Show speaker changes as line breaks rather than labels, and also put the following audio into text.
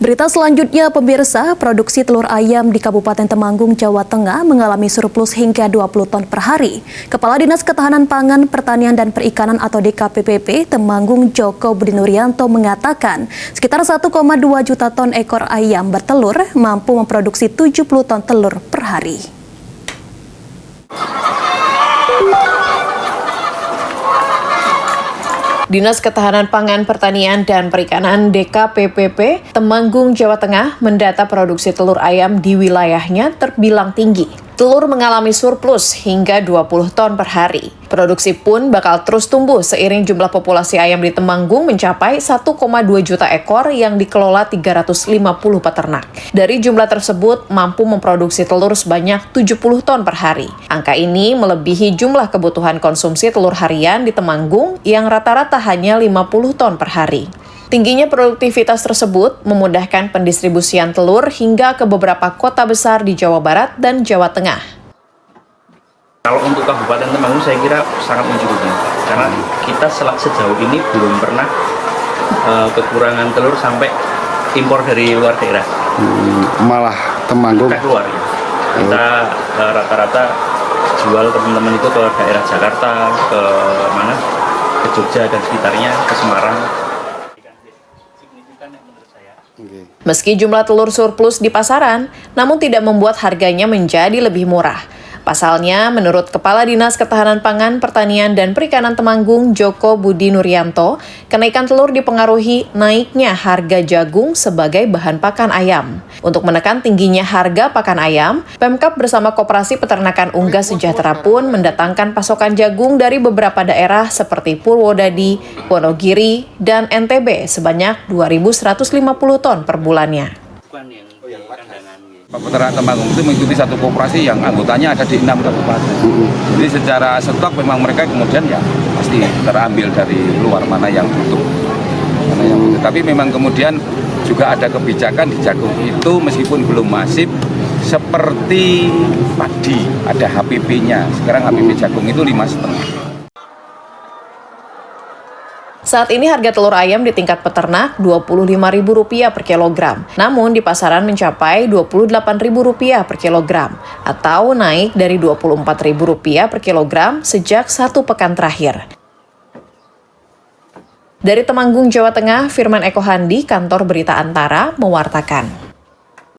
Berita selanjutnya, pemirsa, produksi telur ayam di Kabupaten Temanggung, Jawa Tengah mengalami surplus hingga 20 ton per hari. Kepala Dinas Ketahanan Pangan, Pertanian dan Perikanan atau DKPPP Temanggung, Joko Budi Nuryanto mengatakan sekitar 1,2 juta ton ekor ayam bertelur mampu memproduksi 70 ton telur per hari.
Dinas Ketahanan Pangan, Pertanian dan Perikanan DKPPP Temanggung, Jawa Tengah mendata produksi telur ayam di wilayahnya terbilang tinggi. Telur mengalami surplus hingga 20 ton per hari. Produksi pun bakal terus tumbuh seiring jumlah populasi ayam di Temanggung mencapai 1,2 juta ekor yang dikelola 350 peternak. Dari jumlah tersebut mampu memproduksi telur sebanyak 70 ton per hari. Angka ini melebihi jumlah kebutuhan konsumsi telur harian di Temanggung yang rata-rata hanya 50 ton per hari. Tingginya produktivitas tersebut memudahkan pendistribusian telur hingga ke beberapa kota besar di Jawa Barat dan Jawa Tengah.
Kalau untuk Kabupaten Temanggung saya kira sangat mencukupi, karena kita sejauh ini belum pernah kekurangan telur sampai impor dari luar daerah.
Malah Temanggung
kita keluar ya. Kita rata-rata jual teman-teman itu ke daerah Jakarta, ke mana? Ke Jogja dan sekitarnya, ke Semarang.
Meski jumlah telur surplus di pasaran, namun tidak membuat harganya menjadi lebih murah. Pasalnya, menurut Kepala Dinas Ketahanan Pangan, Pertanian dan Perikanan Temanggung, Joko Budi Nuryanto, kenaikan telur dipengaruhi naiknya harga jagung sebagai bahan pakan ayam. Untuk menekan tingginya harga pakan ayam, Pemkab bersama Koperasi Peternakan Unggas Sejahtera pun mendatangkan pasokan jagung dari beberapa daerah seperti Purwodadi, Wonogiri, dan NTB sebanyak 2.150 ton per bulannya.
Peternak Temanggung itu mengikuti satu koperasi yang anggotanya ada di 6 kabupaten. Jadi secara stok memang mereka kemudian ya pasti terambil dari luar mana yang butuh. Tapi memang kemudian juga ada kebijakan di jagung itu meskipun belum masif seperti padi, ada HPP-nya. Sekarang HPP jagung itu 5,5.
Saat ini harga telur ayam di tingkat peternak Rp25.000 per kilogram, namun di pasaran mencapai Rp28.000 per kilogram, atau naik dari Rp24.000 per kilogram sejak 1 pekan terakhir. Dari Temanggung, Jawa Tengah, Firman Eko Handi, Kantor Berita Antara, mewartakan.